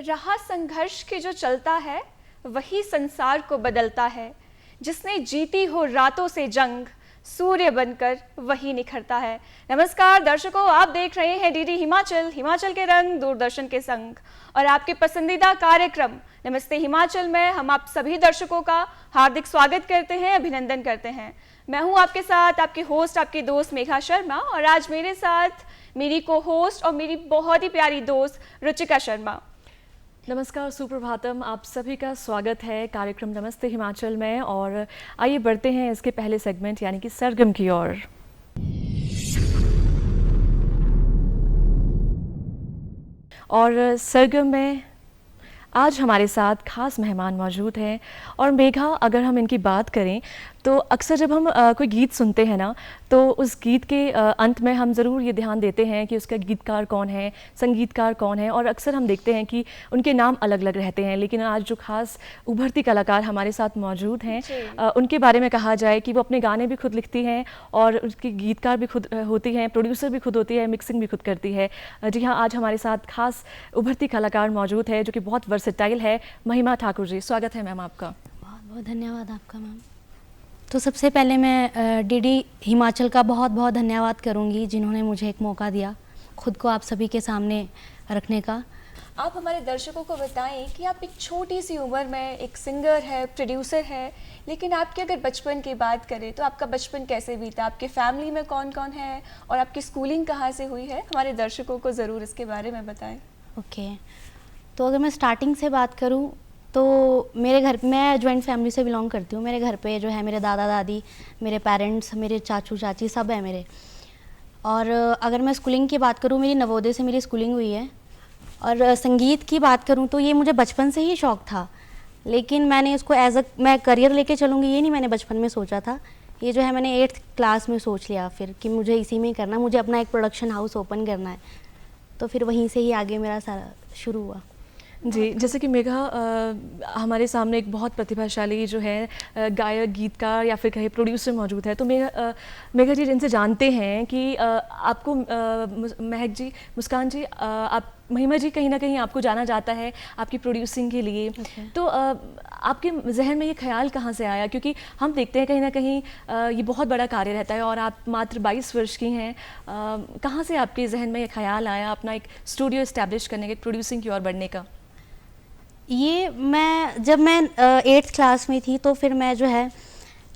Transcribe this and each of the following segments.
रहा संघर्ष के जो चलता है वही संसार को बदलता है। जिसने जीती हो रातों से जंग, सूर्य बनकर वही निखरता है। नमस्कार दर्शकों, आप देख रहे हैं डीडी हिमाचल, हिमाचल के रंग दूरदर्शन के संग, और आपके पसंदीदा कार्यक्रम नमस्ते हिमाचल में हम आप सभी दर्शकों का हार्दिक स्वागत करते हैं, अभिनंदन करते हैं। मैं हूं आपके साथ आपकी होस्ट, आपकी दोस्त मेघा शर्मा, और आज मेरे साथ मेरी को होस्ट और मेरी बहुत ही प्यारी दोस्त रुचिका शर्मा। नमस्कार, सुप्रभातम, आप सभी का स्वागत है कार्यक्रम नमस्ते हिमाचल में। और आइए बढ़ते हैं इसके पहले सेगमेंट यानी कि सरगम की ओर। और सरगम में आज हमारे साथ खास मेहमान मौजूद हैं। और मेघा, अगर हम इनकी बात करें तो अक्सर जब हम कोई गीत सुनते हैं ना, तो उस गीत के अंत में हम ज़रूर ये ध्यान देते हैं कि उसका गीतकार कौन है, संगीतकार कौन है, और अक्सर हम देखते हैं कि उनके नाम अलग अलग रहते हैं। लेकिन आज जो खास उभरती कलाकार हमारे साथ मौजूद हैं, उनके बारे में कहा जाए कि वो अपने गाने भी खुद लिखती हैं और उसकी गीतकार भी खुद होती हैं, प्रोड्यूसर भी खुद होती है, मिक्सिंग भी खुद करती है। जी हाँ, आज हमारे साथ खास उभरती कलाकार मौजूद है जो कि बहुत वर्सेटाइल है, महिमा ठाकुर जी। स्वागत है मैम आपका। बहुत बहुत धन्यवाद आपका मैम। तो सबसे पहले मैं डीडी हिमाचल का बहुत बहुत धन्यवाद करूंगी जिन्होंने मुझे एक मौका दिया खुद को आप सभी के सामने रखने का। आप हमारे दर्शकों को बताएं कि आप एक छोटी सी उम्र में एक सिंगर है, प्रोड्यूसर है, लेकिन आपके अगर बचपन की बात करें तो आपका बचपन कैसे बीता, आपके फैमिली में कौन कौन है और आपकी स्कूलिंग कहाँ से हुई है, हमारे दर्शकों को ज़रूर इसके बारे में बताएं। ओके, तो अगर मैं स्टार्टिंग से बात करूं तो मेरे घर, मैं जॉइंट फैमिली से बिलोंग करती हूँ। मेरे घर पे जो है मेरे दादा दादी, मेरे पेरेंट्स, मेरे चाचू चाची सब है मेरे। और अगर मैं स्कूलिंग की बात करूँ, मेरी नवोदय से मेरी स्कूलिंग हुई है। और संगीत की बात करूँ तो ये मुझे बचपन से ही शौक़ था, लेकिन मैंने इसको एज अ मैं करियर लेके चलूँगी ये नहीं मैंने बचपन में सोचा था। ये जो है मैंने 8th क्लास में सोच लिया फिर कि मुझे इसी में ही करना, मुझे अपना एक प्रोडक्शन हाउस ओपन करना है। तो फिर वहीं से ही आगे मेरा सारा शुरू हुआ। जी, जैसे कि मेघा हमारे सामने एक बहुत प्रतिभाशाली जो है गायक, गीतकार या फिर कहे प्रोड्यूसर मौजूद है। तो मेघा जी जिनसे जानते हैं कि आपको महक जी, मुस्कान जी, आप महिमा जी कहीं ना कहीं आपको जाना जाता है आपकी प्रोड्यूसिंग के लिए। तो आपके जहन में ये ख्याल कहाँ से आया? क्योंकि हम देखते हैं कहीं ना कहीं ये बहुत बड़ा कार्य रहता है और आप मात्र 22 वर्ष की हैं। कहाँ से आपके जहन में ये ख्याल आया अपना एक स्टूडियो इस्टेब्लिश करने के, प्रोड्यूसिंग की ओर बढ़ने का? ये जब मैं 8th क्लास में थी तो फिर मैं जो है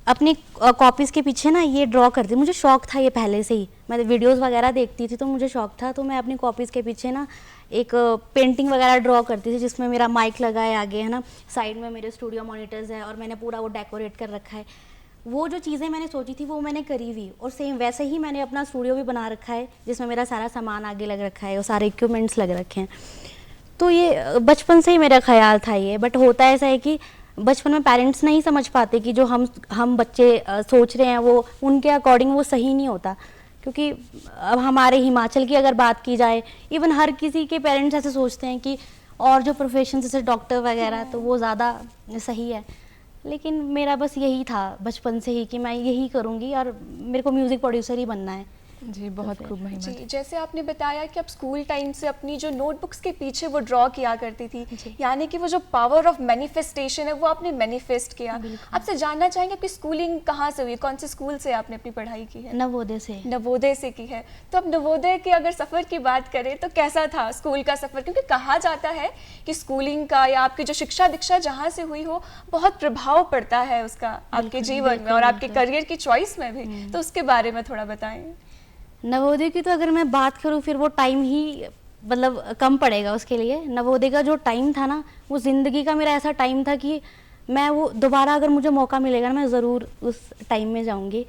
अपनी कॉपीज़ के पीछे ना ये ड्रॉ करती, मुझे शौक़ था ये पहले से ही, मैं वीडियोस वगैरह देखती थी तो मुझे शौक़ था। तो मैं अपनी कॉपीज़ के पीछे ना एक पेंटिंग वगैरह ड्रॉ करती थी जिसमें मेरा माइक लगा है आगे, है ना, साइड में मेरे स्टूडियो मॉनिटर्स है और मैंने पूरा वो डेकोरेट कर रखा है। वो जो चीज़ें मैंने सोची थी वो मैंने करी हुई, और सेम वैसे ही मैंने अपना स्टूडियो भी बना रखा है जिसमें मेरा सारा सामान आगे लग रखा है और सारे इक्विपमेंट्स लग रखे हैं। तो ये बचपन से ही मेरा ख्याल था ये। बट होता ऐसा है कि बचपन में पेरेंट्स नहीं समझ पाते कि जो हम बच्चे सोच रहे हैं वो उनके अकॉर्डिंग वो सही नहीं होता। क्योंकि अब हमारे हिमाचल की अगर बात की जाए, इवन हर किसी के पेरेंट्स ऐसे सोचते हैं कि और जो प्रोफेशन जैसे डॉक्टर वगैरह तो वो ज़्यादा सही है। लेकिन मेरा बस यही था बचपन से ही कि मैं यही करूँगी और मेरे को म्यूज़िक प्रोड्यूसर ही बनना है। जी, बहुत खूब महिमा जी। जैसे आपने बताया कि आप स्कूल टाइम से अपनी जो नोटबुक्स के पीछे वो ड्रॉ किया करती थी, यानी कि वो जो पावर ऑफ मैनिफेस्टेशन है वो आपने मैनिफेस्ट किया। आपसे जानना चाहेंगे आपकी स्कूलिंग कहाँ से हुई, कौन से स्कूल से आपने अपनी पढ़ाई की है? नवोदय से। नवोदय से की है। तो अब नवोदय के अगर सफ़र की बात करें तो कैसा था स्कूल का सफ़र? क्योंकि कहा जाता है कि स्कूलिंग का या आपकी जो शिक्षा दीक्षा जहाँ से हुई हो बहुत प्रभाव पड़ता है उसका आपके जीवन में और आपके करियर की चॉइस में भी। तो उसके बारे में थोड़ा बताएं। नवोदय की तो अगर मैं बात करूँ फिर वो टाइम ही मतलब कम पड़ेगा उसके लिए। नवोदय का जो टाइम था ना वो ज़िंदगी का मेरा ऐसा टाइम था कि मैं वो दोबारा अगर मुझे मौका मिलेगा ना मैं ज़रूर उस टाइम में जाऊंगी।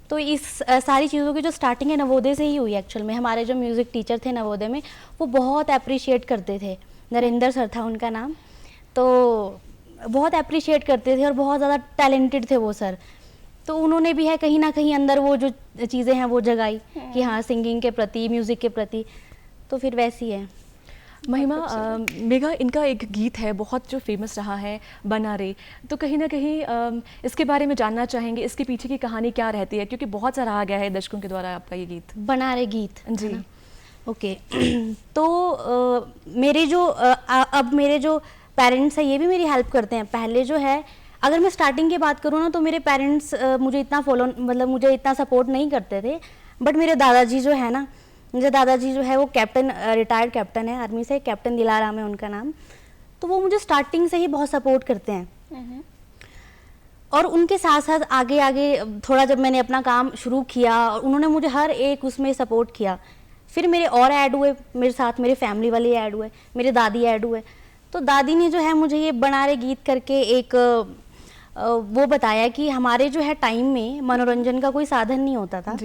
तो इस सारी चीज़ों की जो स्टार्टिंग है नवोदय से ही हुई एक्चुअल में। हमारे जो म्यूज़िक टीचर थे नवोदय में वो बहुत अप्रिशिएट करते थे, नरेंद्र सर था उनका नाम, तो बहुत अप्रिशिएट करते थे और बहुत ज़्यादा टैलेंटेड थे वो सर। तो उन्होंने भी है कहीं ना कहीं अंदर वो जो चीज़ें हैं वो जगाई कि हाँ सिंगिंग के प्रति, म्यूज़िक के प्रति। तो फिर वैसी है। महिमा, मेघा इनका एक गीत है बहुत जो फेमस रहा है, बना रे। तो कहीं ना कहीं इसके बारे में जानना चाहेंगे, इसके पीछे की कहानी क्या रहती है? क्योंकि बहुत सराहा गया है दर्शकों के द्वारा आपका ये गीत। बना रे गीत जी। ओके तो मेरे जो अब मेरे जो पेरेंट्स हैं ये भी मेरी हेल्प करते हैं। पहले जो है अगर मैं स्टार्टिंग की बात करूँ ना तो मेरे पेरेंट्स मुझे इतना मुझे इतना सपोर्ट नहीं करते थे। बट मेरे दादाजी जो है ना, मुझे दादाजी जो है वो कैप्टन, रिटायर्ड कैप्टन है आर्मी से, कैप्टन दिलाराम है उनका नाम। तो वो मुझे स्टार्टिंग से ही बहुत सपोर्ट करते हैं। और उनके साथ साथ आगे आगे थोड़ा जब मैंने अपना काम शुरू किया और उन्होंने मुझे हर एक उसमें सपोर्ट किया। फिर मेरे और ऐड हुए मेरे साथ, मेरे फैमिली वाले ऐड हुए, मेरे दादी ऐड हुए। तो दादी ने जो है मुझे ये बना रे गीत करके एक वो बताया कि हमारे जो है टाइम में मनोरंजन का कोई साधन नहीं होता था।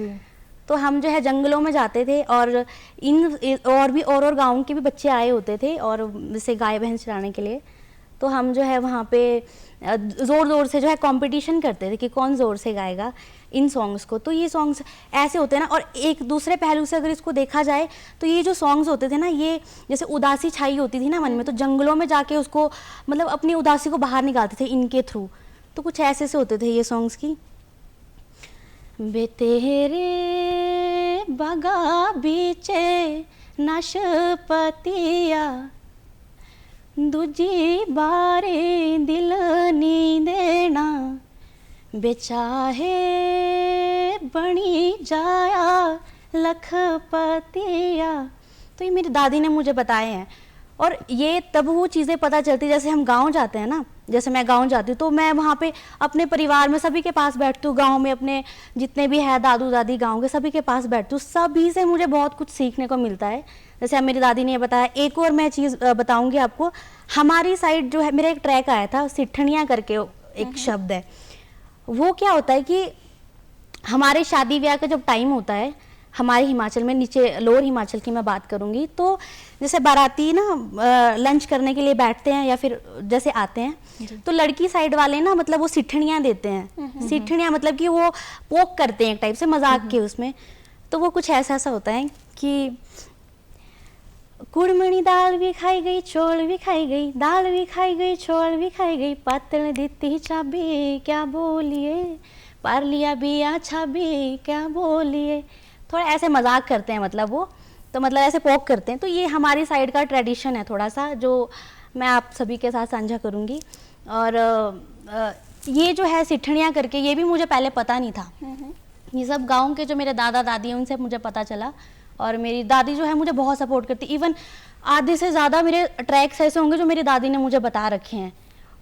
तो हम जो है जंगलों में जाते थे और और भी और गाँव के भी बच्चे आए होते थे और जैसे गाय भैंस चराने के लिए। तो हम जो है वहाँ पे ज़ोर ज़ोर से जो है कंपटीशन करते थे कि कौन ज़ोर से गाएगा इन सॉन्ग्स को। तो ये सॉन्ग्स ऐसे होते हैं ना, और एक दूसरे पहलू से अगर इसको देखा जाए तो ये जो सॉन्ग्स होते थे ना, ये जैसे उदासी छाई होती थी ना मन में, तो जंगलों में जाके उसको मतलब अपनी उदासी को बाहर निकालते थे इनके थ्रू। तो कुछ ऐसे से होते थे ये सॉन्ग्स की। बेतेरे बगा बीचे नाशपतिया, दूजी बारे दिल नी देना, बेचाहे बनी जाया लखपतिया। तो ये मेरी दादी ने मुझे बताए हैं। और ये तब वो चीज़ें पता चलती जैसे हम गांव जाते हैं ना, जैसे मैं गांव जाती हूँ तो मैं वहाँ पे अपने परिवार में सभी के पास बैठती हूँ, गांव में अपने जितने भी है दादू दादी गांव के सभी के पास बैठती हूँ। सभी से मुझे बहुत कुछ सीखने को मिलता है। जैसे अब मेरी दादी ने ये बताया। एक और मैं चीज़ बताऊँगी आपको। हमारी साइड जो है मेरा एक ट्रैक आया था, सिट्ठनियाँ करके एक शब्द है। वो क्या होता है कि हमारे शादी ब्याह का जब टाइम होता है हमारे हिमाचल में, नीचे लोअर हिमाचल की मैं बात करूंगी, तो जैसे बाराती ना लंच करने के लिए बैठते हैं या फिर जैसे आते हैं तो लड़की साइड वाले ना मतलब वो सिट्ठनियाँ देते हैं। सिट्ठनियाँ मतलब कि वो पोक करते हैं एक टाइप से मजाक के उसमें। तो वो कुछ ऐसा होता है कि कुड़मणी दाल भी खाई गई, चौल भी खाई गई, दाल भी खाई गई, चौल भी खाई गई, पातल दीती चाबी क्या बोलिए, पार लिया बिया छाबी क्या बोलिए। थोड़ा ऐसे मजाक करते हैं मतलब वो, तो मतलब ऐसे पोक करते हैं। तो ये हमारी साइड का ट्रेडिशन है थोड़ा सा, जो मैं आप सभी के साथ साझा करूँगी। और ये जो है सिट्ठनियाँ करके, ये भी मुझे पहले पता नहीं था। ये सब गाँव के जो मेरे दादा दादी हैं उनसे मुझे पता चला। और मेरी दादी जो है मुझे बहुत सपोर्ट करती। इवन आधे से ज़्यादा मेरे ट्रैक्स ऐसे होंगे जो मेरी दादी ने मुझे बता रखे हैं।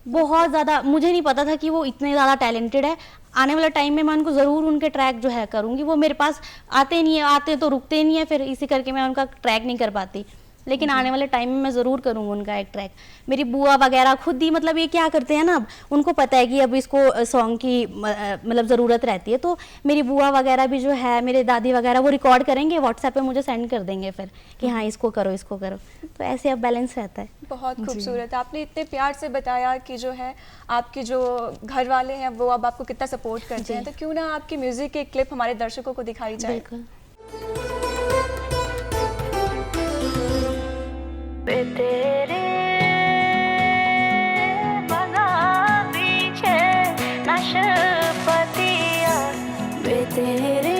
बहुत ज़्यादा मुझे नहीं पता था कि वो इतने ज़्यादा टैलेंटेड है। आने वाले टाइम में मैं उनको ज़रूर उनके ट्रैक जो है करूँगी। वो मेरे पास आते नहीं है, आते तो रुकते नहीं है, फिर इसी करके मैं उनका ट्रैक नहीं कर पाती। लेकिन आने वाले टाइम में मैं ज़रूर करूँगी उनका एक ट्रैक। मेरी बुआ वगैरह खुद ही मतलब ये क्या करते हैं ना, अब उनको पता है कि अब इसको सॉन्ग की मतलब ज़रूरत रहती है। तो मेरी बुआ वगैरह भी जो है, मेरे दादी वगैरह, वो रिकॉर्ड करेंगे, व्हाट्सएप पे मुझे सेंड कर देंगे फिर कि हाँ इसको करो इसको करो। तो ऐसे अब बैलेंस रहता है। बहुत खूबसूरत। आपने इतने प्यार से बताया कि जो है आपके जो घर वाले हैं वो अब आपको कितना सपोर्ट करते हैं। तो क्यों ना आपकी म्यूज़िक की एक क्लिप हमारे दर्शकों को दिखाई जाए। बिल्कुल। तेरे बगा पीछे नाशपतिया, तेरे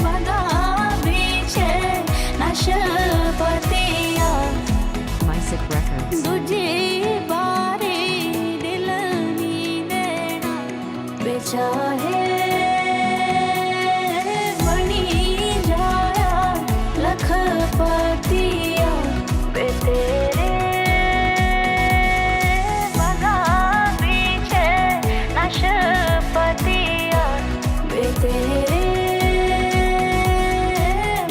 बगा पीछे नाशपतिया, दूजी बारी दिल नी देना, बेचाहे लखपतिया, तेरे बगा पीछे नाशपतिया, तेरे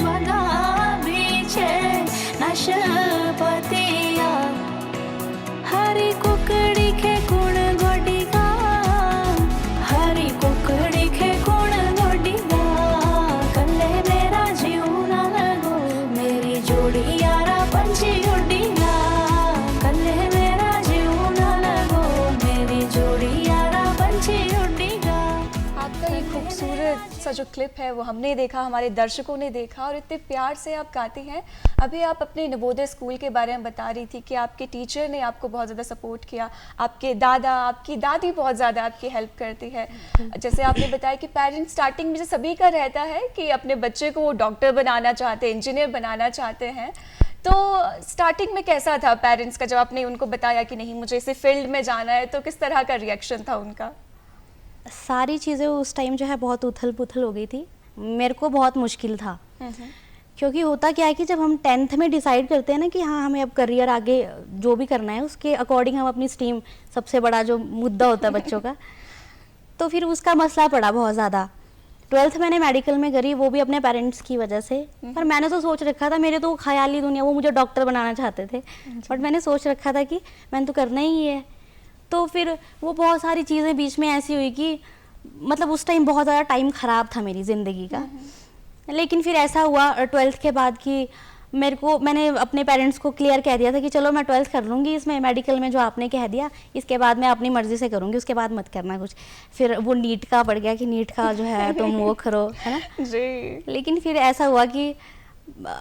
बगा पीछे नाशपतिया, हरी कुकड़ी के गुण गोडी का, हरी कुकड़ी सा जो क्लिप है वो हमने देखा, हमारे दर्शकों ने देखा, और इतने प्यार से आप गाती हैं। अभी आप अपने नवोदय स्कूल के बारे में बता रही थी कि आपके टीचर ने आपको बहुत ज़्यादा सपोर्ट किया, आपके दादा, आपकी दादी बहुत ज़्यादा आपकी हेल्प करती है। जैसे आपने बताया कि पेरेंट्स स्टार्टिंग में सभी का रहता है कि अपने बच्चे को वो डॉक्टर बनाना चाहते हैं, इंजीनियर बनाना चाहते हैं, तो स्टार्टिंग में कैसा था पेरेंट्स का जब आपने उनको बताया कि नहीं मुझे इसी फील्ड में जाना है, तो किस तरह का रिएक्शन था उनका? सारी चीज़ें उस टाइम जो है बहुत उथल पुथल हो गई थी, मेरे को बहुत मुश्किल था। क्योंकि होता क्या है कि जब हम 10th में डिसाइड करते हैं ना कि हाँ हमें अब करियर आगे जो भी करना है उसके अकॉर्डिंग हम अपनी स्ट्रीम, सबसे बड़ा जो मुद्दा होता है बच्चों का, तो फिर उसका मसला पड़ा बहुत ज़्यादा। 12th मैंने मेडिकल में करी, वो भी अपने पेरेंट्स की वजह से। पर मैंने तो सोच रखा था, मेरे तो ख्याली दुनिया, वो मुझे डॉक्टर बनाना चाहते थे, बट मैंने सोच रखा था कि मैंने तो करना ही है। तो फिर वो बहुत सारी चीज़ें बीच में ऐसी हुई कि मतलब उस टाइम बहुत ज़्यादा टाइम ख़राब था मेरी ज़िंदगी का। लेकिन फिर ऐसा हुआ 12th के बाद कि मैंने अपने पेरेंट्स को क्लियर कह दिया था कि चलो मैं 12th कर लूँगी, इसमें मेडिकल में जो आपने कह दिया इसके बाद मैं अपनी मर्ज़ी से करूँगी, उसके बाद मत करना कुछ। फिर वो नीट का पड़ गया कि नीट का जो है तुम वो करो, है ना जी। लेकिन फिर ऐसा हुआ कि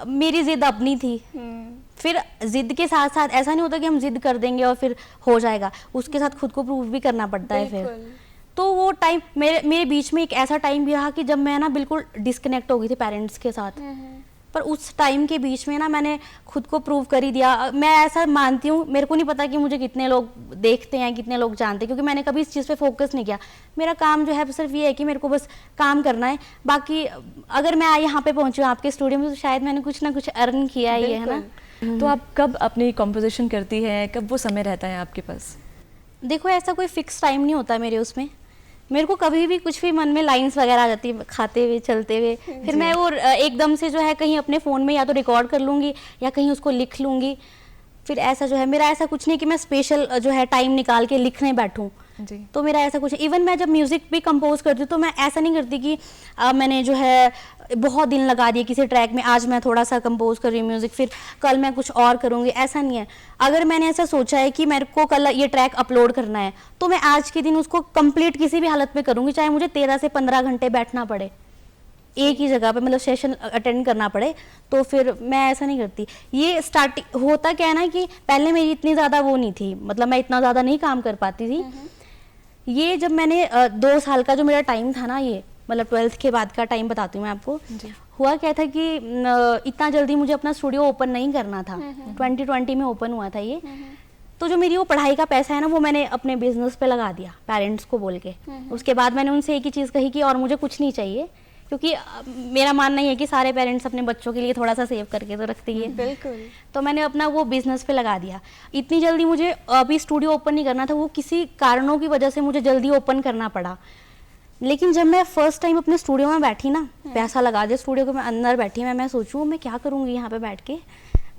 मेरी ज़िद अपनी थी। फिर ज़िद के साथ साथ ऐसा नहीं होता कि हम ज़िद कर देंगे और फिर हो जाएगा, उसके साथ खुद को प्रूव भी करना पड़ता है। फिर तो वो टाइम मेरे बीच में एक ऐसा टाइम भी रहा कि जब मैं ना बिल्कुल डिस्कनेक्ट हो गई थी पेरेंट्स के साथ। पर उस टाइम के बीच में ना मैंने खुद को प्रूव कर ही दिया। मैं ऐसा मानती हूँ, मेरे को नहीं पता कि मुझे कितने लोग देखते हैं, कितने लोग जानते हैं, क्योंकि मैंने कभी इस चीज़ पे फोकस नहीं किया। मेरा काम जो है सिर्फ ये है कि मेरे को बस काम करना है। बाकी अगर मैं यहाँ पे पहुँची हूँ आपके स्टूडियो में, तो शायद मैंने कुछ ना कुछ अर्न किया ही है ना। तो आप कब अपनी कॉम्पोजिशन करती हैं, कब वो समय रहता है आपके पास? देखो ऐसा कोई फिक्स टाइम नहीं होता मेरे उसमें, मेरे को कभी भी कुछ भी मन में लाइंस वगैरह आ जाती है खाते हुए चलते हुए, फिर मैं वो एकदम से जो है कहीं अपने फ़ोन में या तो रिकॉर्ड कर लूँगी या कहीं उसको लिख लूँगी। फिर ऐसा जो है मेरा ऐसा कुछ नहीं कि मैं स्पेशल जो है टाइम निकाल के लिखने बैठूँ जी। तो मेरा ऐसा कुछ, इवन मैं जब म्यूज़िक भी कंपोज करती हूँ तो मैं ऐसा नहीं करती कि मैंने जो है बहुत दिन लगा दिए किसी ट्रैक में, आज मैं थोड़ा सा कंपोज कर रही हूँ म्यूज़िक, फिर कल मैं कुछ और करूँगी, ऐसा नहीं है। अगर मैंने ऐसा सोचा है कि मेरे को कल ये ट्रैक अपलोड करना है तो मैं आज के दिन उसको कंप्लीट किसी भी हालत में करूँगी, चाहे मुझे 13 से 15 घंटे बैठना पड़े एक ही जगह पे, मतलब सेशन अटेंड करना पड़े, तो फिर मैं ऐसा नहीं करती। ये स्टार्टिंग होता क्या है ना कि पहले मेरी इतनी ज़्यादा वो नहीं थी, मतलब मैं इतना ज़्यादा नहीं काम कर पाती थी। ये जब मैंने 2 साल का जो मेरा टाइम था ना, ये मतलब 12th के बाद का टाइम बताती हूँ मैं आपको। हुआ क्या था कि इतना जल्दी मुझे अपना स्टूडियो ओपन नहीं करना था, 2020 में ओपन हुआ था ये। तो जो मेरी वो पढ़ाई का पैसा है ना, वो मैंने अपने बिजनेस पे लगा दिया पेरेंट्स को बोल के। उसके बाद मैंने उनसे एक ही चीज़ कही कि और मुझे कुछ नहीं चाहिए, क्योंकि मेरा मानना ही है कि सारे पेरेंट्स अपने बच्चों के लिए थोड़ा सा सेव करके तो रखते ही है। बिल्कुल। तो मैंने अपना वो बिजनेस पे लगा दिया। इतनी जल्दी मुझे अभी स्टूडियो ओपन नहीं करना था, वो किसी कारणों की वजह से मुझे जल्दी ओपन करना पड़ा। लेकिन जब मैं फर्स्ट टाइम अपने स्टूडियो में बैठी ना, पैसा लगा दिया स्टूडियो को, मैं अंदर बैठी, मैं सोचूं मैं क्या करूँगी यहाँ पे बैठ के,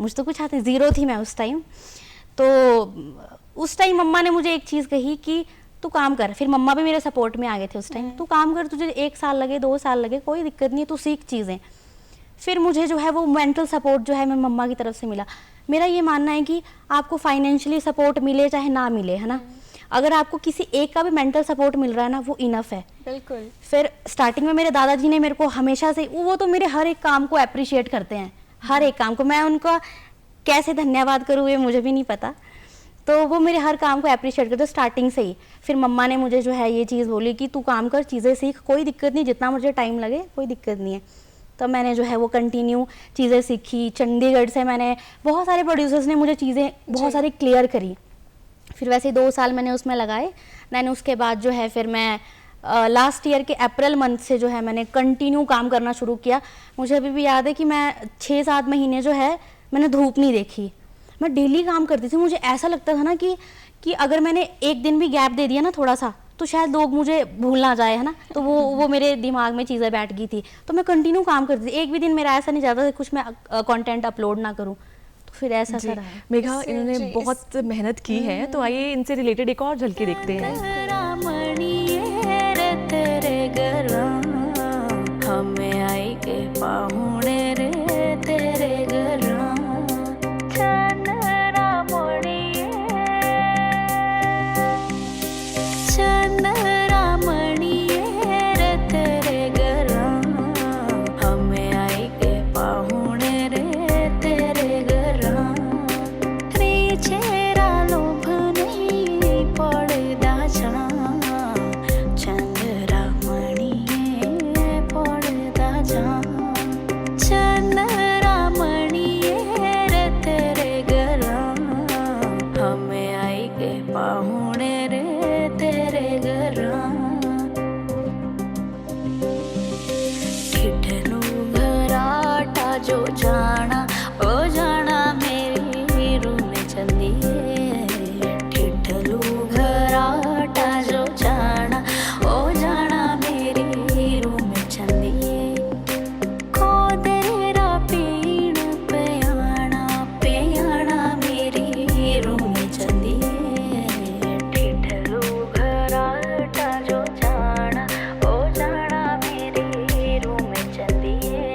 मुझे तो कुछ आता, ज़ीरो थी मैं उस टाइम। तो उस टाइम मम्मा ने मुझे एक चीज़ कही कि तू काम कर। फिर मम्मा भी मेरे सपोर्ट में आ गए थे उस टाइम। तू काम कर, तुझे 1 साल लगे 2 साल लगे कोई दिक्कत नहीं है, तू सीख चीज़ें। फिर मुझे जो है वो मेंटल सपोर्ट जो है मैं मम्मा की तरफ से मिला। मेरा ये मानना है कि आपको फाइनेंशियली सपोर्ट मिले चाहे ना मिले, है ना, अगर आपको किसी एक का भी मेंटल सपोर्ट मिल रहा है ना, वो इनफ है। बिल्कुल। फिर स्टार्टिंग में मेरे दादाजी ने मेरे को हमेशा से, वो तो मेरे हर एक काम को अप्रिशिएट करते हैं, हर एक काम को। मैं उनका कैसे धन्यवाद करूँ ये मुझे भी नहीं पता। तो वो मेरे हर काम को अप्रिशिएट करते स्टार्टिंग से ही। फिर मम्मा ने मुझे जो है ये चीज़ बोली कि तू काम कर, चीज़ें सीख, कोई दिक्कत नहीं, जितना मुझे टाइम लगे कोई दिक्कत नहीं है। तो मैंने जो है वो कंटिन्यू चीज़ें सीखी। चंडीगढ़ से मैंने, बहुत सारे प्रोड्यूसर्स ने मुझे चीज़ें बहुत सारी क्लियर करी। फिर वैसे 2 साल मैंने उसमें लगाए। मैंने उसके बाद जो है फिर मैं लास्ट ईयर के अप्रैल मंथ से जो है मैंने कंटिन्यू काम करना शुरू किया। मुझे अभी भी याद है कि मैं 6-7 महीने जो है मैंने धूप नहीं देखी, मैं डेली काम करती थी। मुझे ऐसा लगता था ना कि अगर मैंने एक दिन भी गैप दे दिया ना थोड़ा सा, तो शायद लोग मुझे भूल ना जाए, है ना। तो वो मेरे दिमाग में चीज़ें बैठ गई थी, तो मैं कंटिन्यू काम करती थी। एक भी दिन मेरा ऐसा नहीं जाता था कुछ मैं कंटेंट अपलोड ना करूँ। तो फिर ऐसा सा रहा। मेघा, इन्होंने बहुत मेहनत की है, तो आइए इनसे रिलेटेड एक और झलकी देखते हैं। हमें आई के पाहुणे रे तेरे घरा चंद्रा मणिये रे तेरे घरा जो जाना ओ जाना मेरी रूह में चलिए ठिठलू घराटा जो जाना ओ जाना मेरी रूह में चलिए खो तेरा पीण पियाना मेरी रूह में चलिए ठिठलू घराटा जो जाना ओ जाना मेरी रूह में चलिए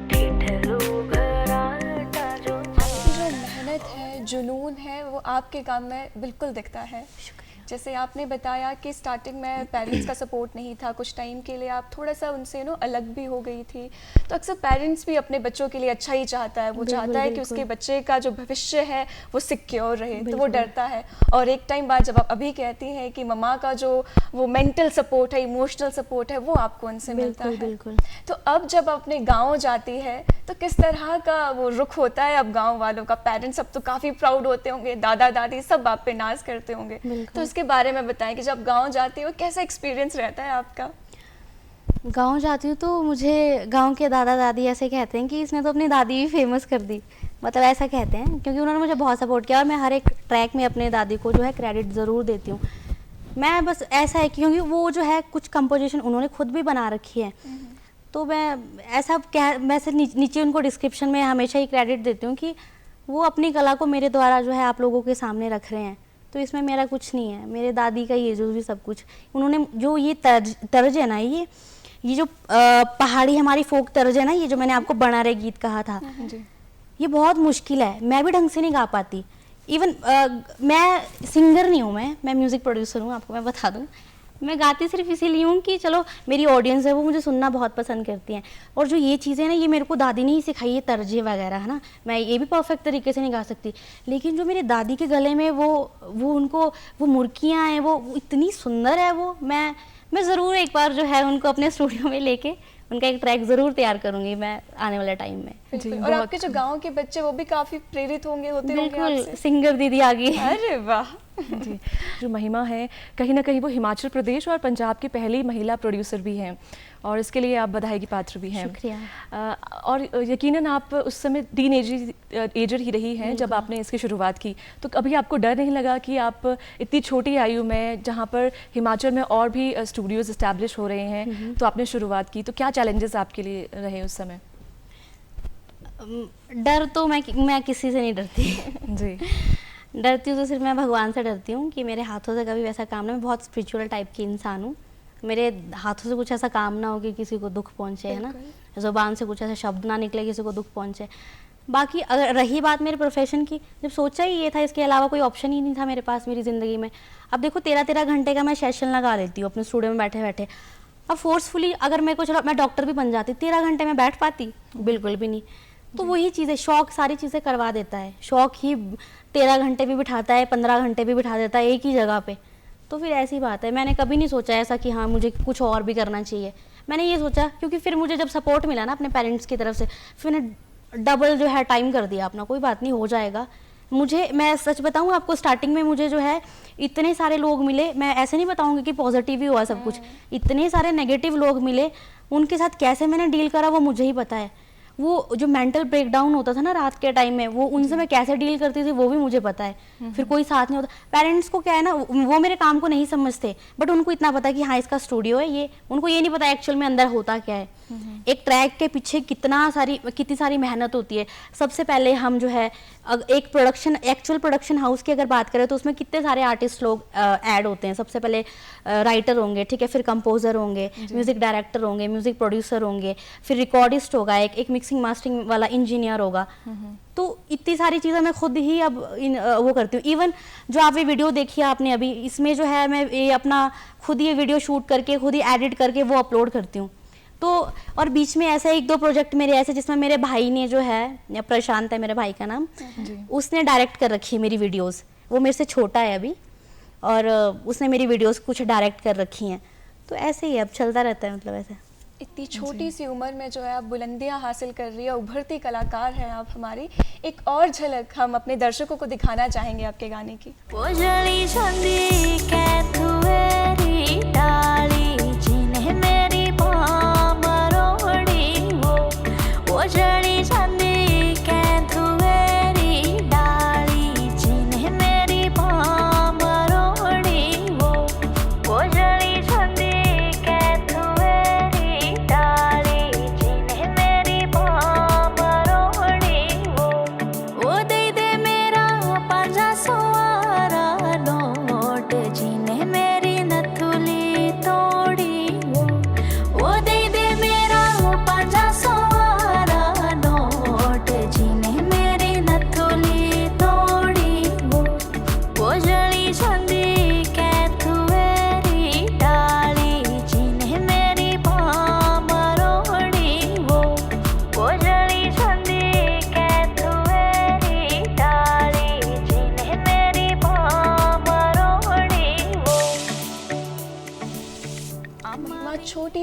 ठिठलू घराटा जो आपकी जो मेहनत है, जुनून है, वो आपके काम में बिल्कुल दिखता है। जैसे आपने बताया कि स्टार्टिंग में पेरेंट्स का सपोर्ट नहीं था, कुछ टाइम के लिए आप थोड़ा सा उनसे अलग भी हो गई थी। तो अक्सर पेरेंट्स भी अपने बच्चों के लिए अच्छा ही चाहता है, वो चाहता है कि उसके बच्चे का जो भविष्य है वो सिक्योर रहे, तो वो डरता है। और एक टाइम बाद जब आप अभी कहती हैं कि मम्मा का जो वो मेंटल सपोर्ट है, इमोशनल सपोर्ट है, वो आपको उनसे मिलता है। बिल्कुल। तो अब जब अपने गांव जाती है तो किस तरह का वो रुख होता है अब गांव वालों का? पेरेंट्स अब तो काफ़ी प्राउड होते होंगे, दादा दादी सब आप पे नाज करते होंगे, तो उसके बारे में बताएं कि जब गांव जाती हो कैसा एक्सपीरियंस रहता है आपका? गांव जाती हूँ तो मुझे गांव के दादा दादी ऐसे कहते हैं कि इसने तो अपनी दादी भी फेमस कर दी, मतलब ऐसा कहते हैं, क्योंकि उन्होंने मुझे बहुत सपोर्ट किया और मैं हर एक ट्रैक में अपने दादी को जो है क्रेडिट ज़रूर देती हूँ। मैं बस ऐसा है कि क्योंकि वो जो है कुछ कंपोजिशन उन्होंने खुद भी बना रखी है, तो मैं ऐसा मैं से नीचे उनको डिस्क्रिप्शन में हमेशा ही क्रेडिट देती हूँ कि वो अपनी कला को मेरे द्वारा जो है आप लोगों के सामने रख रहे हैं, तो इसमें मेरा कुछ नहीं है, मेरे दादी का ये जो भी सब कुछ उन्होंने जो ये तर्ज है ना, ये जो पहाड़ी हमारी फोक तर्ज है ना, ये जो मैंने आपको बना रहे गीत कहा था, ये बहुत मुश्किल है, मैं भी ढंग से नहीं गा पाती। इवन मैं सिंगर नहीं हूँ, मैं म्यूज़िक प्रोड्यूसर हूँ, आपको मैं बता दूँ। मैं गाती सिर्फ इसीलिए हूँ कि चलो मेरी ऑडियंस है वो मुझे सुनना बहुत पसंद करती हैं, और जो ये चीज़ें ना ये मेरे को दादी ने ही सिखाई है, तर्जे वगैरह है ना, मैं ये भी परफेक्ट तरीके से नहीं गा सकती, लेकिन जो मेरे दादी के गले में वो उनको वो मुर्कियाँ हैं वो इतनी सुंदर है, वो मैं ज़रूर एक बार जो है उनको अपने स्टूडियो में लेके उनका एक ट्रैक ज़रूर तैयार करूँगी मैं आने वाले टाइम में। बिल्कुल। और आपके जो गांव के बच्चे वो भी काफ़ी प्रेरित होंगे होते होंगे बिल्कुल, आपसे। सिंगर दीदी आ गई। अरे वाह। जी, जो महिमा है कहीं ना कहीं वो हिमाचल प्रदेश और पंजाब की पहली महिला प्रोड्यूसर भी हैं, और इसके लिए आप बधाई की पात्र भी हैं। शुक्रिया। और यकीनन आप उस समय एजर ही रही हैं जब आपने इसकी शुरुआत की, तो कभी आपको डर नहीं लगा कि आप इतनी छोटी आयु में, जहाँ पर हिमाचल में और भी स्टूडियोज़ इस्टेब्लिश हो रहे हैं, तो आपने शुरुआत की, तो क्या चैलेंजेस आपके लिए रहे उस समय? डर तो मैं किसी से नहीं डरती। जी, डरती हूँ तो सिर्फ मैं भगवान से डरती हूँ कि मेरे हाथों से कभी वैसा काम ना, मैं बहुत स्पिरिचुअल टाइप की इंसान हूँ, मेरे हाथों से कुछ ऐसा काम ना हो कि किसी को दुख पहुँचे, है ना, ज़ुबान से कुछ ऐसा शब्द ना निकले किसी को दुख पहुँचे। बाकी अगर रही बात मेरे प्रोफेशन की, जब सोचा ही ये था, इसके अलावा कोई ऑप्शन ही नहीं था मेरे पास मेरी ज़िंदगी में। अब देखो 13 घंटे का मैं सेशन लगा लेती हूँ अपने स्टूडियो में बैठे बैठे, अब फोर्सफुली अगर मेरे को चलो मैं डॉक्टर भी बन जाती, 13 घंटे में बैठ पाती? बिल्कुल भी नहीं। तो वही चीज़ें, शौक सारी चीज़ें करवा देता है, शौक ही 13 घंटे भी बिठाता है, 15 घंटे भी बिठा देता है एक ही जगह पे। तो फिर ऐसी बात है, मैंने कभी नहीं सोचा ऐसा कि हाँ मुझे कुछ और भी करना चाहिए। मैंने ये सोचा, क्योंकि फिर मुझे जब सपोर्ट मिला ना अपने पेरेंट्स की तरफ से, फिर मैंने डबल जो है टाइम कर दिया अपना, कोई बात नहीं हो जाएगा। मैं सच बताऊँ आपको, स्टार्टिंग में मुझे जो है इतने सारे लोग मिले, मैं ऐसे नहीं बताऊँगी कि पॉजिटिव ही हुआ सब कुछ, इतने सारे नेगेटिव लोग मिले, उनके साथ कैसे मैंने डील करा वो मुझे ही पता है। वो जो मेंटल ब्रेकडाउन होता था ना रात के टाइम में, वो उनसे मैं कैसे डील करती थी वो भी मुझे पता है। फिर कोई साथ नहीं होता, पेरेंट्स को क्या है ना, वो मेरे काम को नहीं समझते, बट उनको इतना पता है कि हाँ इसका स्टूडियो है, ये उनको ये नहीं पता एक्चुअल में अंदर होता क्या है। एक ट्रैक के पीछे कितनी सारी मेहनत होती है। सबसे पहले हम जो है एक एक्चुअल प्रोडक्शन हाउस की अगर बात करें तो उसमें कितने सारे आर्टिस्ट लोग ऐड होते हैं। सबसे पहले राइटर होंगे, ठीक है, फिर कंपोजर होंगे, म्यूजिक डायरेक्टर होंगे, म्यूजिक प्रोड्यूसर होंगे, फिर रिकॉर्डिस्ट होगा, एक मिक्सिंग मास्टरिंग वाला इंजीनियर होगा। तो इतनी सारी चीज़ें मैं खुद ही अब वो करती हूँ। इवन जो आप ये वीडियो देखी आपने अभी, इसमें जो है मैं ये अपना खुद ये वीडियो शूट करके खुद ही एडिट करके वो अपलोड करती हूँ। तो और बीच में ऐसे 1-2 प्रोजेक्ट मेरे ऐसे जिसमें मेरे भाई ने जो है, प्रशांत है मेरे भाई का नाम, उसने डायरेक्ट कर रखी है मेरी वीडियोस। वो मेरे से छोटा है अभी, और उसने मेरी वीडियोस कुछ डायरेक्ट कर रखी हैं। तो ऐसे ही अब चलता रहता है, मतलब ऐसे। इतनी छोटी सी उम्र में जो है आप बुलंदियां हासिल कर रही है, उभरती कलाकार हैं आप हमारी। एक और झलक हम अपने दर्शकों को दिखाना चाहेंगे आपके गाने की। वो जली छंदी कैथुएरी डाली जिन्हें मेरी बाँ मरोड़ी, वो जली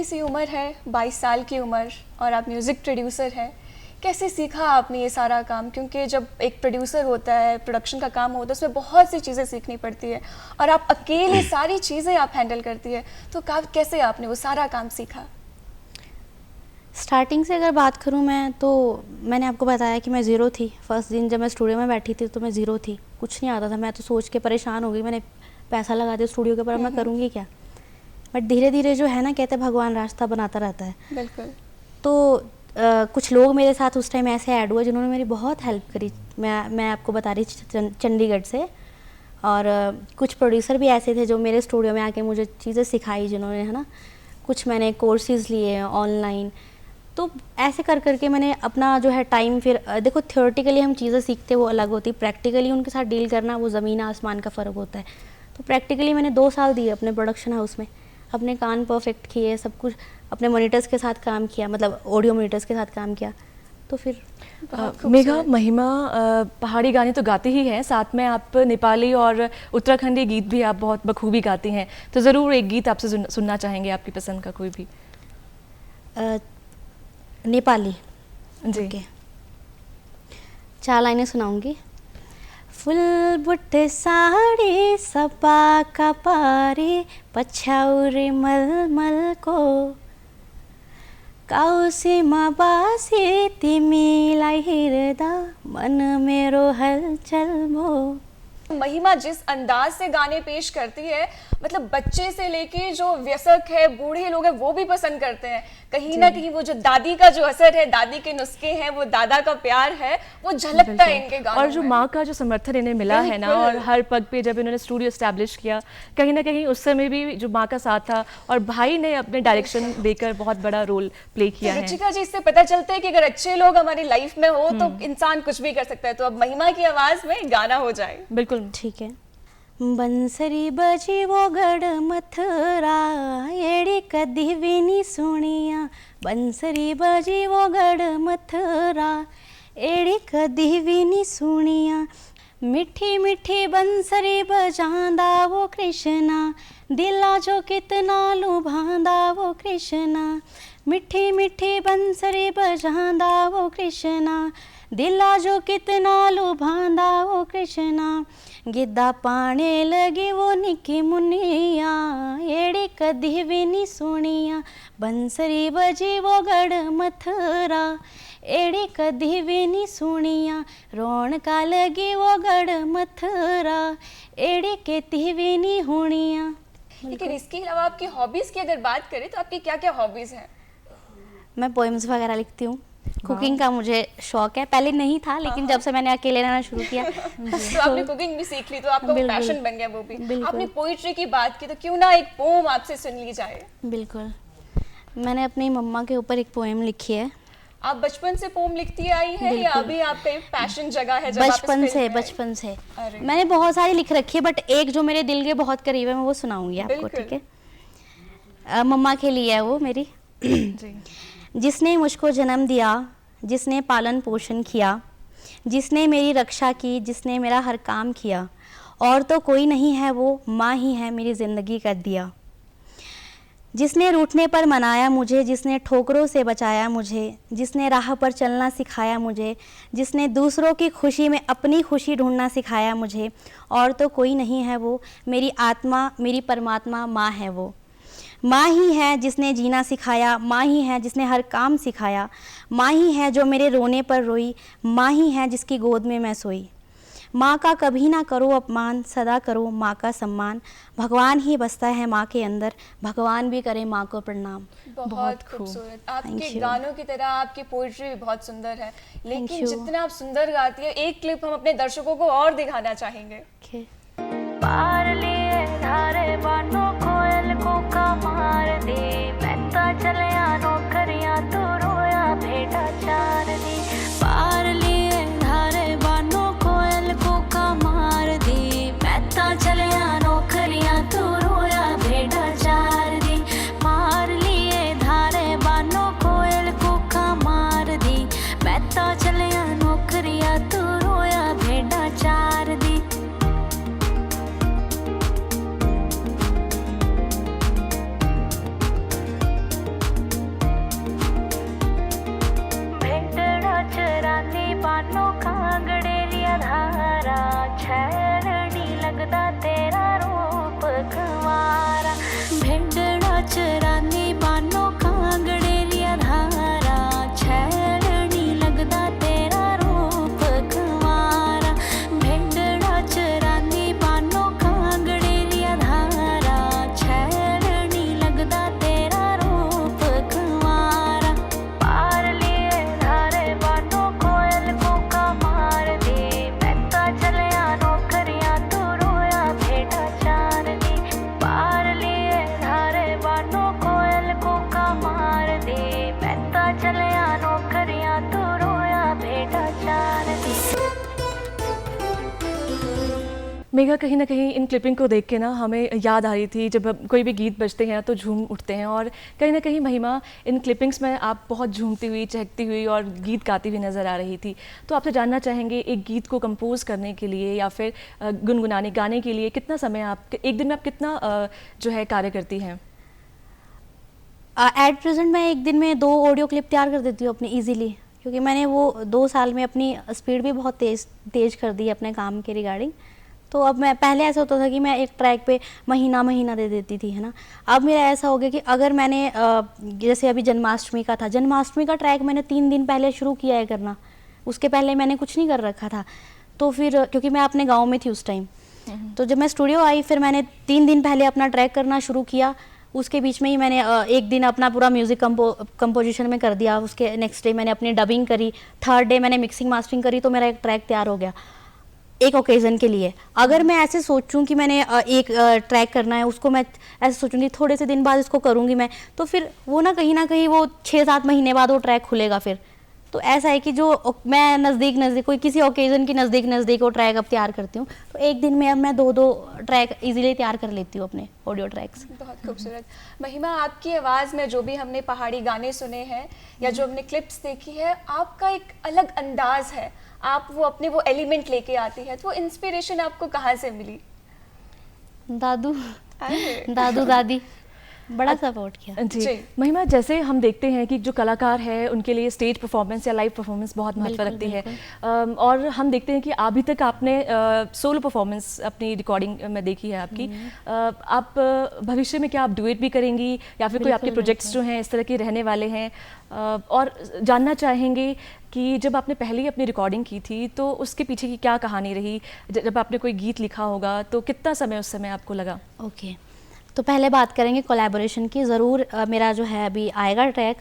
छोटी सी उम्र है, 22 साल की उम्र, और आप म्यूज़िक प्रोड्यूसर हैं। कैसे सीखा आपने ये सारा काम? क्योंकि जब एक प्रोड्यूसर होता है, प्रोडक्शन का काम होता है, उसमें बहुत सी चीज़ें सीखनी पड़ती है और आप अकेले सारी चीज़ें आप हैंडल करती है, तो कैसे आपने वो सारा काम सीखा? स्टार्टिंग से अगर बात करूं मैं, तो मैंने आपको बताया कि मैं ज़ीरो थी। फर्स्ट दिन जब मैं स्टूडियो में बैठी थी तो मैं ज़ीरो थी, कुछ नहीं आता था। मैं तो सोच के परेशान हो गई, मैंने पैसा लगा दिया स्टूडियो के ऊपर, मैं करूँगी क्या। बट धीरे धीरे जो है ना, कहते हैं भगवान रास्ता बनाता रहता है। बिल्कुल। तो कुछ लोग मेरे साथ उस टाइम ऐसे ऐड हुए जिन्होंने मेरी बहुत हेल्प करी। मैं आपको बता रही चंडीगढ़ से, और कुछ प्रोड्यूसर भी ऐसे थे जो मेरे स्टूडियो में आके मुझे चीज़ें सिखाई, जिन्होंने, है ना, कुछ मैंने कोर्सेज़ लिए ऑनलाइन। तो ऐसे कर करके मैंने अपना जो है टाइम, फिर देखो थियोरेटिकली हम चीज़ें सीखते वो अलग होती, प्रैक्टिकली उनके साथ डील करना वो ज़मीन आसमान का फ़र्क होता है। तो प्रैक्टिकली मैंने 2 साल दिए अपने प्रोडक्शन हाउस में, अपने कान परफेक्ट किए, सब कुछ अपने मॉनिटर्स के साथ काम किया, मतलब ऑडियो मॉनिटर्स के साथ काम किया। तो फिर मेघा, महिमा पहाड़ी गाने तो गाती ही हैं, साथ में आप नेपाली और उत्तराखंडी गीत भी आप बहुत बखूबी गाती हैं। तो ज़रूर एक गीत आपसे सुनना चाहेंगे, आपकी पसंद का कोई भी। नेपाली जी। ओके, 4 लाइनें सुनाऊंगी। फुल बुट्टे साडी सपा कपारी पछ्याउरी मलमल को, काउसीमा बासी तिमीलाई हिर्दा मन मेरो हलचल भो। महिमा जिस अंदाज से गाने पेश करती है, मतलब बच्चे से लेके जो वयस्क है, बूढ़े लोग हैं, वो भी पसंद करते हैं। कहीं ना कहीं वो जो दादी का जो असर है, दादी के नुस्खे हैं, वो दादा का प्यार है, वो झलकता है इनके गानों और जो में। माँ का जो समर्थन इन्हें मिला है ना, और हर पग पे जब इन्होंने स्टूडियो एस्टैब्लिश किया, कहीं ना कहीं उस समय भी जो माँ का साथ था, और भाई ने अपने डायरेक्शन देकर बहुत बड़ा रोल प्ले किया है। रुचिका जी, इससे पता चलता है कि अगर अच्छे लोग हमारी लाइफ में हो तो इंसान कुछ भी कर सकता है। तो अब महिमा की आवाज में गाना हो जाए। बिल्कुल ठीक है। बंसरी बजी वो गढ़ मथुरा, एड़ी कदी भी नहीं सुनिया। बंसरी बजी वो गढ़ मथुरा, एड़ी कदी भी नहीं सुनिया। मिठी मिठी बंसरी बजांदा वो कृष्णा, दिला जो कितना लुभांदा वो कृष्णा। मिठी मिठी बंसरी बजांदा वो कृष्णा, दिला जो कितना लुभांदा वो कृष्णा। गिद्दा पाने लगी वो निकी मुनिया, एड़ी कदी भी नहीं सुनिया। बंसरी बजी वो गढ़ मथुरा, एड़ी कदी भी नहीं सुनिया। रौनका लगी वो गढ़ मथुरा, एड़ी केती भी नहीं होनिया। लेकिन इसके अलावा आपकी हॉबीज की अगर बात करें तो आपकी क्या क्या हॉबीज हैं? मैं पोएम्स वगैरह लिखती हूँ। कुकिंग का मुझे शौक है, पहले नहीं था, लेकिन जब से मैंने अकेले रहना शुरू किया तो आपने कुकिंग भी सीख ली, तो आपका वो बिल्कुल। पैशन बन गया वो भी। बिल्कुल। आपने पोइट्री की बात की, तो क्यों ना एक पोम आपसे सुन ली जाए। बिल्कुल। मैंने अपनी मम्मा के ऊपर एक पोएम लिखी है। आप बचपन से पोम लिखती आई है या अभी आपका एक पैशन जगह है? जब बचपन आप इस से फील्ड में बचपन से अरे। मैंने बहुत सारी लिख रखी है, बट एक जो मेरे दिल के बहुत करीब है मैं वो सुनाऊंगी आपको, बिल्कुल। ठीक है। मम्मा के लिए है वो मेरी। जी। जिसने मुझको जन्म दिया, जिसने पालन पोषण किया, जिसने मेरी रक्षा की, जिसने मेरा हर काम किया, और तो कोई नहीं है वो, माँ ही है मेरी ज़िंदगी का दिया। जिसने रूठने पर मनाया मुझे, जिसने ठोकरों से बचाया मुझे, जिसने राह पर चलना सिखाया मुझे, जिसने दूसरों की खुशी में अपनी खुशी ढूंढना सिखाया मुझे, और तो कोई नहीं है वो, मेरी आत्मा, मेरी परमात्मा माँ है वो। माँ ही है जिसने जीना सिखाया, माँ ही है जिसने हर काम सिखाया, माँ ही है जो मेरे रोने पर रोई, माँ ही है जिसकी गोद में मैं सोई। माँ का कभी ना करो अपमान, सदा करो माँ का सम्मान। भगवान ही बसता है माँ के अंदर, भगवान भी करे माँ को प्रणाम। बहुत खूबसूरत। Thank आपके you. गानों की तरह आपकी पोइट्री भी बहुत सुंदर है, लेकिन you. जितना आप सुंदर गाती है, एक क्लिप हम अपने दर्शकों को और दिखाना चाहेंगे। Okay. पार लिए धारे बानो कोयल को का मार दे, मैं चलिया नौकरियां तो रोया भेड़ा चार दी। पार लिए धारे बानो कोयल को का मार दे, मैं चलिया नौकरियां तो रोया भेड़ा चार दी। मार लिए धारे बानो कोयल को का मार दी, मैं चलिया नौकरियां तो रोया भेड़ा चार दी। छैल नी लगदा तेरा रूप कुंवारा भेंडड़ा चरानी बानो कांगड़े रिया धारा छैल नी लगदा तेरा रूप कुंवारा भेंडड़ा चरानी बानो कांगड़े रिया धारा छैल नी लगदा तेरा रूप कुंवारा पार लिए धारे बानो कोयल कूका मार दे मैं चलिया नौकरियां तू रोया भेड़ा चार दी पार लिए धारे बानो कोयल कूका मार दे मैं चलिया नौकरियां तू रोया भेड़ा चार दी। मेघा, कहीं ना कहीं इन क्लिपिंग को देख के ना हमें याद आ रही थी जब कोई भी गीत बजते हैं तो झूम उठते हैं, और कहीं ना कहीं महिमा इन क्लिपिंग्स में आप बहुत झूमती हुई, चहकती हुई और गीत गाती हुई नज़र आ रही थी। तो आपसे जानना चाहेंगे, एक गीत को कंपोज करने के लिए या फिर गुनगुनाने गाने के लिए कितना समय आप एक दिन में आप कितना जो है कार्य करती हैं? एट प्रेजेंट मैं एक दिन में 2 ऑडियो क्लिप तैयार कर देती हूँ अपनी इजीली, क्योंकि मैंने वो 2 साल में अपनी स्पीड भी बहुत तेज कर दी है अपने काम के रिगार्डिंग। तो अब मैं, पहले ऐसा होता था कि मैं एक ट्रैक पे महीना दे देती थी, है ना। अब मेरा ऐसा हो गया कि अगर मैंने जैसे अभी जन्माष्टमी का था, जन्माष्टमी का ट्रैक मैंने 3 दिन पहले शुरू किया है करना, उसके पहले मैंने कुछ नहीं कर रखा था। तो फिर क्योंकि मैं अपने गाँव में थी उस टाइम, तो जब मैं स्टूडियो आई फिर मैंने 3 दिन पहले अपना ट्रैक करना शुरू किया। उसके बीच में ही मैंने एक दिन अपना पूरा म्यूज़िक कंपोजिशन में कर दिया, उसके नेक्स्ट डे मैंने अपनी डबिंग करी, थर्ड डे मैंने मिक्सिंग मास्टरिंग करी, तो मेरा एक ट्रैक तैयार हो गया एक ओकेज़न के लिए। अगर मैं ऐसे सोचूं कि मैंने एक ट्रैक करना है, उसको मैं ऐसे सोचूंगी थोड़े से दिन बाद इसको करूंगी मैं, तो फिर वो ना कहीं वो 6-7 महीने बाद वो ट्रैक खुलेगा फिर। तो ऐसा है कि जो मैं नज़दीक कोई किसी ओकेज़न की नज़दीक वो ट्रैक अब तैयार करती हूँ, तो एक दिन में अब मैं 2 ट्रैक इजीली तैयार कर लेती हूँ अपने ऑडियो ट्रैक्स। बहुत खूबसूरत। महिमा, आपकी आवाज़ में जो भी हमने पहाड़ी गाने सुने हैं या जो हमने क्लिप्स देखी है, आपका एक अलग अंदाज है, आप वो अपने वो एलिमेंट लेके आती है, तो वो इंस्पिरेशन आपको कहाँ से मिली? दादू दादी बड़ा सपोर्ट किया जी। महिमा, जैसे हम देखते हैं कि जो कलाकार है उनके लिए स्टेज परफॉर्मेंस या लाइव परफॉर्मेंस बहुत महत्व रखती है, और हम देखते हैं कि अभी तक आपने सोलो परफॉर्मेंस अपनी रिकॉर्डिंग में देखी है आपकी। आप भविष्य में क्या आप डुएट भी करेंगी या फिर कोई आपके प्रोजेक्ट्स जो हैं इस तरह के रहने वाले हैं? और जानना चाहेंगे कि जब आपने पहले अपनी रिकॉर्डिंग की थी तो उसके पीछे की क्या कहानी रही? जब आपने कोई गीत लिखा होगा तो कितना समय उस समय आपको लगा? ओके, तो पहले बात करेंगे कोलैबोरेशन की। ज़रूर मेरा जो है अभी आएगा ट्रैक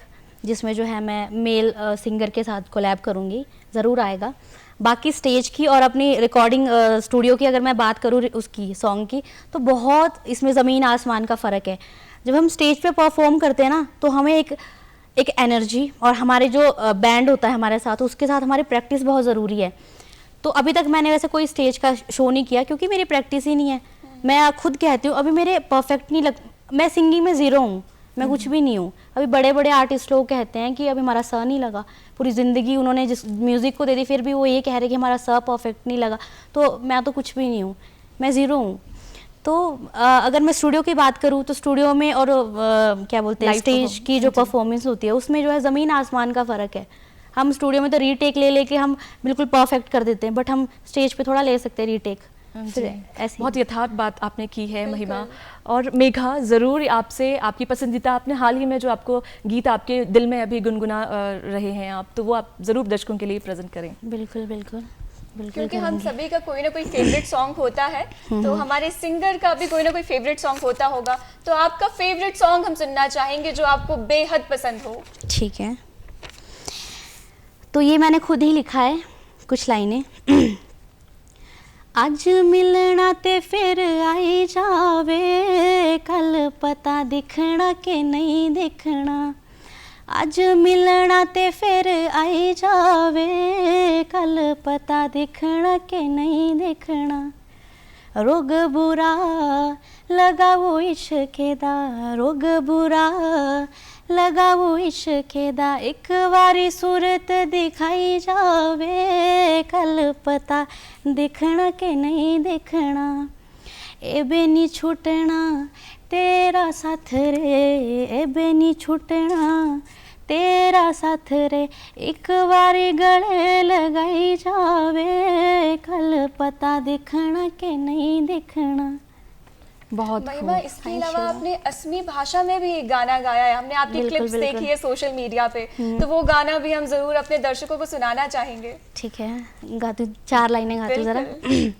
जिसमें जो है मैं मेल सिंगर के साथ कोलैब करूँगी, ज़रूर आएगा। बाकी स्टेज की और अपनी रिकॉर्डिंग स्टूडियो की अगर मैं बात करूँ उसकी सॉन्ग की, तो बहुत इसमें ज़मीन आसमान का फ़र्क है। जब हम स्टेज पे परफॉर्म करते हैं ना, तो हमें एक एनर्जी, और हमारे जो बैंड होता है हमारे साथ, उसके साथ हमारी प्रैक्टिस बहुत ज़रूरी है। तो अभी तक मैंने वैसे कोई स्टेज का शो नहीं किया क्योंकि मेरी प्रैक्टिस ही नहीं है। मैं खुद कहती हूँ अभी मेरे परफेक्ट नहीं मैं सिंगिंग में ज़ीरो हूँ, मैं कुछ भी नहीं हूँ। अभी बड़े बड़े आर्टिस्ट लोग कहते हैं कि अभी हमारा स नहीं लगा, पूरी ज़िंदगी उन्होंने जिस म्यूज़िक को दे दी, फिर भी वो ये कह रहे कि हमारा स परफेक्ट नहीं लगा। तो मैं तो कुछ भी नहीं हूँ, मैं ज़ीरो हूँ। तो अगर मैं स्टूडियो की बात करूँ तो स्टूडियो में और क्या बोलते हैं स्टेज की जो परफॉर्मेंस होती है उसमें जो है ज़मीन आसमान का फ़र्क है। हम स्टूडियो में तो रीटेक ले हम बिल्कुल परफेक्ट कर देते हैं, बट हम स्टेज पे थोड़ा ले सकते हैं रीटेक। ऐसी बहुत यथार्थ बात आपने की है महिमा। और मेघा, ज़रूर आपसे आपकी पसंदीदा, आपने हाल ही में जो आपको गीत आपके दिल में अभी गुनगुना रहे हैं आप, तो वो आप ज़रूर दर्शकों के लिए प्रेजेंट करें। बिल्कुल बिल्कुल बिल्कुल, क्योंकि हम सभी का कोई ना कोई फेवरेट सॉन्ग होता है, तो हमारे सिंगर का भी कोई ना कोई फेवरेट सॉन्ग होता होगा। तो आपका फेवरेट सॉन्ग हम सुनना चाहेंगे जो आपको बेहद पसंद हो। ठीक है, तो ये मैंने खुद ही लिखा है कुछ लाइनें। आज मिलना ते फिर आई जावे, कल पता दिखना के नहीं दिखना। आज मिलना ते फिर आई जावे, कल पता दिखना के नहीं दिखना। रोग बुरा लगा वो इश्क़ दा, रोग बुरा लगा वो इश्क़ दा। एक बारी सूरत दिखाई जावे, कल पता दिखना के नहीं दिखना। एबे नी छूटना तेरा साथ रे, एबे नी छूटना तेरा साथ रे एक बारी गले लगाई जावे, कल पता दिखना के नहीं दिखना। बहुत महिमा, खूब। इसके अलावा आपने असमी भाषा में भी एक गाना गाया है, हमने आपकी बिल्कुल, क्लिप्स बिल्कुल। देखी है सोशल मीडिया पे, तो वो गाना भी हम जरूर अपने दर्शकों को सुनाना चाहेंगे। ठीक है, गाती हूँ, 4 लाइनें गाती हूँ जरा। बिल्कुल।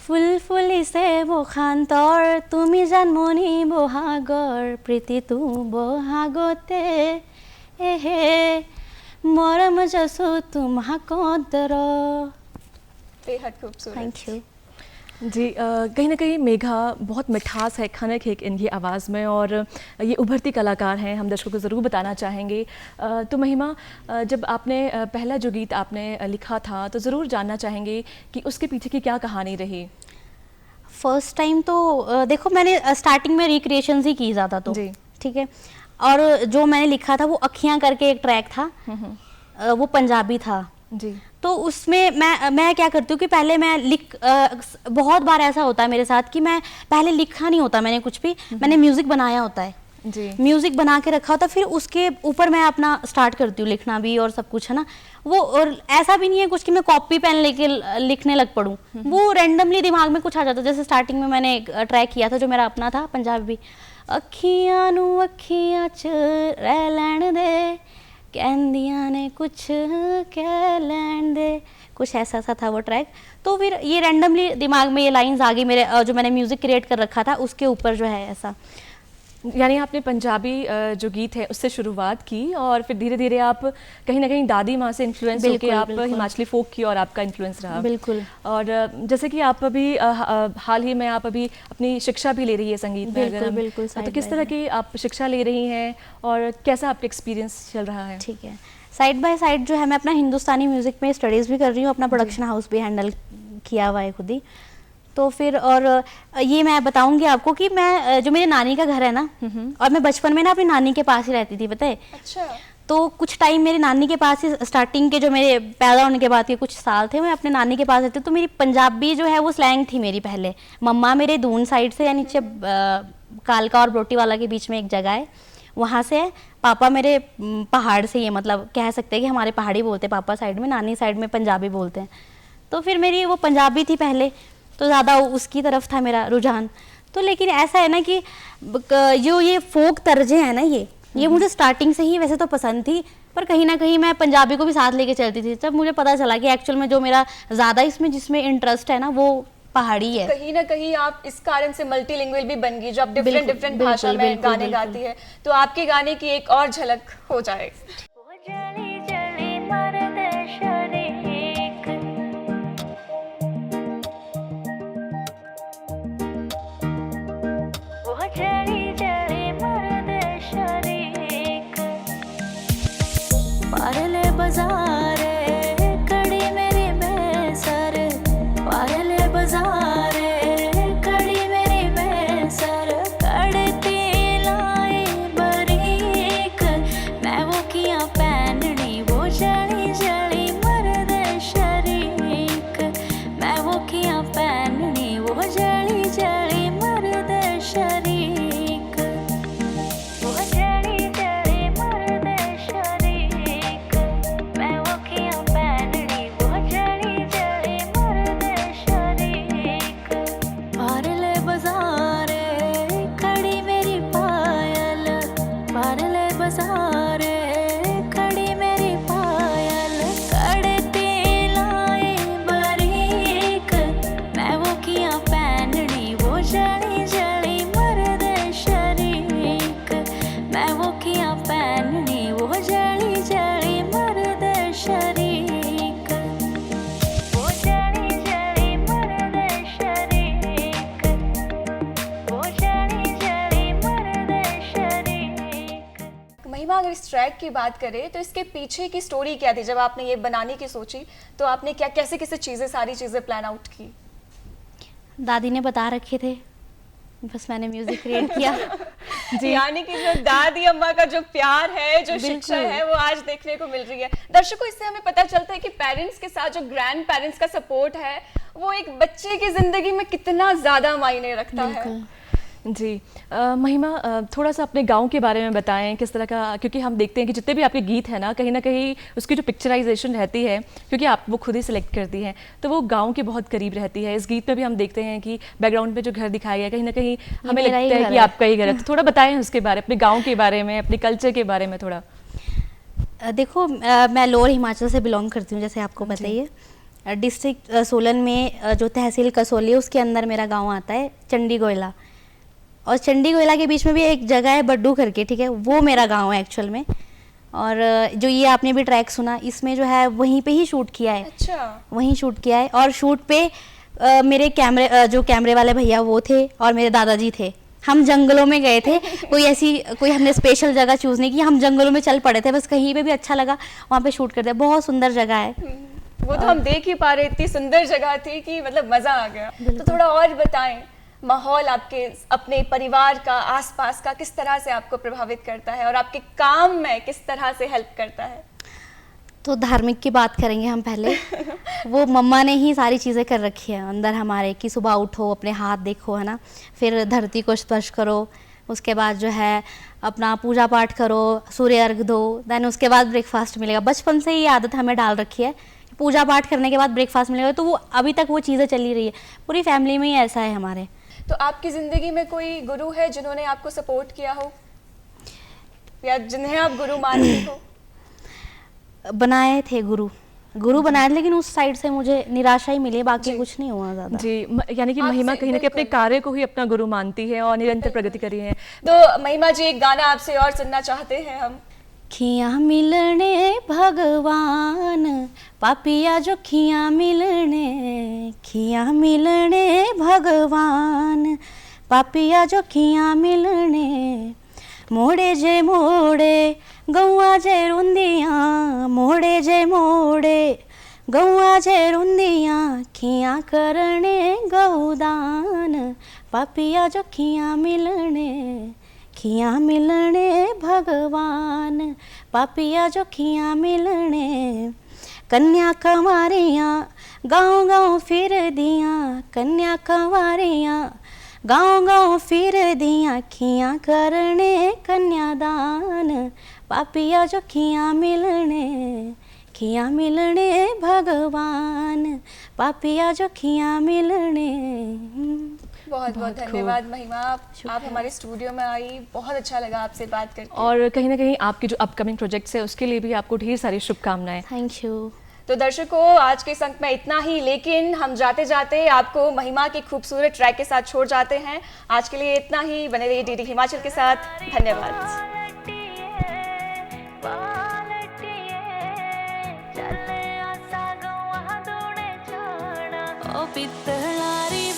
ফুল ফুলিছে বসন্তৰ তুমি জন্মনি বহাগৰ প্ৰীতি তু বহাগতে এহে মৰম জসু তোমাক কৰ। बेहद खूबसूरत। Thank you. जी कहीं ना कहीं मेघा बहुत मिठास है, खनक है इनकी आवाज़ में, और ये उभरती कलाकार हैं, हम दर्शकों को ज़रूर बताना चाहेंगे। तो महिमा, जब आपने पहला जो गीत आपने लिखा था तो ज़रूर जानना चाहेंगे कि उसके पीछे की क्या कहानी रही। फर्स्ट टाइम तो देखो मैंने स्टार्टिंग में रिक्रिएशंस ही की ज़्यादा, तो जी। ठीक है, और जो मैंने लिखा था वो अखियाँ करके एक ट्रैक था, वो पंजाबी था जी। तो उसमें मैं क्या करती हूँ कि पहले मैं बहुत बार ऐसा होता है मेरे साथ कि मैं पहले लिखा नहीं होता मैंने कुछ भी, मैंने म्यूज़िक बनाया होता है जी। म्यूज़िक बना के रखा होता, फिर उसके ऊपर मैं अपना स्टार्ट करती हूँ लिखना भी और सब कुछ, है ना। वो और ऐसा भी नहीं है कुछ कि मैं कॉपी पेन लेके लिखने लग पड़ूँ, वो रैंडमली दिमाग में कुछ आ जाता है। जैसे स्टार्टिंग में मैंने एक ट्रैक किया था जो मेरा अपना था पंजाबी, अखियां नू अखियां च रह लैण दे कहंदियां ने कुछ कह लैण दे, कुछ ऐसा सा था वो ट्रैक। तो फिर ये रैंडमली दिमाग में ये लाइंस आ गई मेरे, जो मैंने म्यूज़िक क्रिएट कर रखा था उसके ऊपर जो है ऐसा। यानी आपने पंजाबी जो गीत है उससे शुरुआत की और फिर धीरे धीरे आप कहीं ना कहीं दादी माँ से इन्फ्लुएंस होकर आप हिमाचली फोक की और आपका इन्फ्लुएंस रहा। बिल्कुल। और जैसे कि आप अभी हाल ही में आप अभी अपनी शिक्षा भी ले रही है संगीत में, बिल्कुल, अगर हम बिल्कुल, तो किस तरह की आप शिक्षा ले रही हैं और कैसा आपका एक्सपीरियंस चल रहा है? ठीक है, साइड बाय साइड जो है मैं अपना हिंदुस्तानी म्यूज़िक में स्टडीज़ भी कर रही हूँ, अपना प्रोडक्शन हाउस भी हैंडल किया हुआ है खुद ही। तो फिर और ये मैं बताऊंगी आपको कि मैं जो मेरी नानी का घर है ना, और मैं बचपन में ना अपनी नानी के पास ही रहती थी, पता है। अच्छा। तो कुछ टाइम मेरी नानी के पास ही, स्टार्टिंग के जो मेरे पैदा होने के बाद के कुछ साल थे मैं अपने नानी के पास रहती। तो मेरी पंजाबी जो है वो स्लैंग थी मेरी पहले। मम्मा मेरे दून साइड से, या नीचे कालका और ब्रोटीवाला के बीच में एक जगह है, वहाँ से है। पापा मेरे पहाड़ से ही है, मतलब कह सकते हैं कि हमारे पहाड़ी बोलते हैं पापा साइड में, नानी साइड में पंजाबी बोलते हैं। तो फिर मेरी वो पंजाबी थी पहले, तो ज़्यादा उसकी तरफ था मेरा रुझान। तो लेकिन ऐसा है ना कि जो ये फोक तर्जें हैं ना, ये मुझे स्टार्टिंग से ही वैसे तो पसंद थी, पर कहीं ना कहीं मैं पंजाबी को भी साथ लेके चलती थी। जब मुझे पता चला कि एक्चुअल में जो मेरा ज़्यादा इसमें जिसमें इंटरेस्ट है ना वो पहाड़ी है। कहीं ना कहीं आप इस कारण से मल्टीलिंगुअल भी बन गई, जो आप डिफरेंट भाषा में गाने गाती है। तो आपके गाने की एक और झलक हो जाए। पारले बाजारे कड़ी मेरी बेसर, पारले बाजारे कड़ी मेरी बेसर, कड़ती लाई बरीक मैं वो किया पहननी वो जड़ी जड़ी मर्द शरीक, मैं वो किया पहननी वो जड़ी जड़ी मर्द शरीक, वो जड़ी जड़ी मर्द शरीक, मैं वो किया पहननी वो जड़ी जड़ी मर्द शरीक। पारले बाजारे खड़ी मेरी पायल, पारले बाजारे खड़ी मेरी पायल, कड़ती लाई बरीक मैं वो किया पहननी वो जड़ी जड़ी मर्द शरीक, मैं वो किया पहननी वो जड़ी जड़ी मर्द शरीक, वो जड़ी जड़ी मर्द शरीक, वो जड़ी जड़ी मर्द शरीक। महिमा, अगर इस ट्रैक की बात करें तो इसके पीछे की स्टोरी क्या थी? जब आपने ये बनाने की सोची तो आपने क्या कैसे कैसे चीज़ें, सारी चीज़ें प्लान आउट की? दादी ने बता रखे थे, बस मैंने म्यूज़िक क्रिएट किया। जी, यानी कि जो दादी अम्मा का जो प्यार है, जो शिक्षा है, वो आज देखने को मिल रही है। दर्शकों, इससे हमें पता चलता है कि पेरेंट्स के साथ जो ग्रैंड पेरेंट्स का सपोर्ट है वो एक बच्चे की जिंदगी में कितना ज्यादा मायने रखता है। जी महिमा, थोड़ा सा अपने गांव के बारे में बताएं, किस तरह का, क्योंकि हम देखते हैं कि जितने भी आपके गीत हैं ना कहीं उसकी जो पिक्चराइजेशन रहती है, क्योंकि आप वो खुद ही सिलेक्ट करती हैं, तो वो गांव के बहुत करीब रहती है। इस गीत में भी हम देखते हैं कि बैकग्राउंड में जो घर दिखाया गया, कहीं ना कहीं हमें मेरा ही लगता है घर कि है। आपका ही घर है। तो थोड़ा बताएं उसके बारे, अपने गाँव के बारे में, अपने कल्चर के बारे में थोड़ा। देखो, मैं लोअर हिमाचल से बिलोंग करती हूँ, जैसे आपको पता ही है। डिस्ट्रिक्ट सोलन में जो तहसील कसौली है उसके अंदर मेरा गांव आता है, चंडी गोयला। और चंडी गोयला के बीच में भी एक जगह है बड्डू करके, ठीक है, वो मेरा गांव है एक्चुअल में। और जो ये आपने भी ट्रैक सुना, इसमें जो है वहीं पे ही शूट किया है। अच्छा, वहीं शूट किया है। और शूट पे मेरे जो कैमरे वाले भैया वो थे और मेरे दादाजी थे। हम जंगलों में गए थे, कोई हमने स्पेशल जगह चूज़ नहीं की, हम जंगलों में चल पड़े थे, बस कहीं पे भी अच्छा लगा वहाँ पे शूट कर दिया। बहुत सुंदर जगह है। वो तो हम देख ही पा रहे, इतनी सुंदर जगह थी कि मतलब मजा आ गया। तो थोड़ा और बताएं, माहौल आपके अपने परिवार का, आसपास का किस तरह से आपको प्रभावित करता है और आपके काम में किस तरह से हेल्प करता है? तो धार्मिक की बात करेंगे हम पहले। वो मम्मा ने ही सारी चीज़ें कर रखी है अंदर हमारे, कि सुबह उठो, अपने हाथ देखो, है ना, फिर धरती को स्पर्श करो, उसके बाद जो है अपना पूजा पाठ करो, सूर्य अर्घ दो, देन उसके बाद ब्रेकफास्ट मिलेगा। बचपन से ही आदत हमें डाल रखी है, पूजा पाठ करने के बाद ब्रेकफास्ट मिलेगा। तो वो अभी तक वो चीज़ें चली रही है, पूरी फैमिली में ही ऐसा है हमारे। तो आपकी ज़िंदगी में कोई गुरु है जिन्होंने आपको सपोर्ट किया हो या जिन्हें आप गुरु मानती हो? बनाए थे गुरु बनाए, लेकिन उस साइड से मुझे निराशा ही मिली, बाकी कुछ नहीं हुआ ज़्यादा। जी, यानी कि आपसे महिमा कहीं ना कहीं अपने बिल्कुल। कार्य को ही अपना गुरु मानती है और निरंतर प्रगति करी है। तो महिमा जी, एक गाना आपसे और सुनना चाहते हैं हम। खिया मिलने भगवान, पापिया जो खिया मिलने, खिया मिलने भगवान, पापिया जो खिया मिलने, मोड़े जे मोड़े गौआ जे रुंदियाँ, मोड़े जे मोड़े गौआ जे रुंदियाँ, खिया करने गौदान, पापिया जो खिया मिलने, खिया मिलने भगवान, पापिया जो खिया मिलने। कन्या कंवारियाँ गाँव गाँव फिर दियाँ, कन्या कंवारियाँ गाँव गाँव फिर दियाँ, खिया करने कन्यादान, पापिया जो खिया मिलने, खिया मिलने भगवान, पापिया जो खिया मिलने। बहुत बहुत धन्यवाद महिमा, आप हमारे स्टूडियो में आई, बहुत अच्छा लगा आपसे बात करके। और कहीं ना कहीं आपके जो अपकमिंग प्रोजेक्ट्स है उसके लिए भी आपको ढेर सारी शुभकामनाएं। Thank you. तो दर्शकों, आज के अंक में इतना ही, लेकिन हम जाते जाते आपको महिमा की खूबसूरत ट्रैक के साथ छोड़ जाते हैं। आज के लिए इतना ही, बने रहिए डीडी हिमाचल के साथ। धन्यवाद। ओ पित्तलारी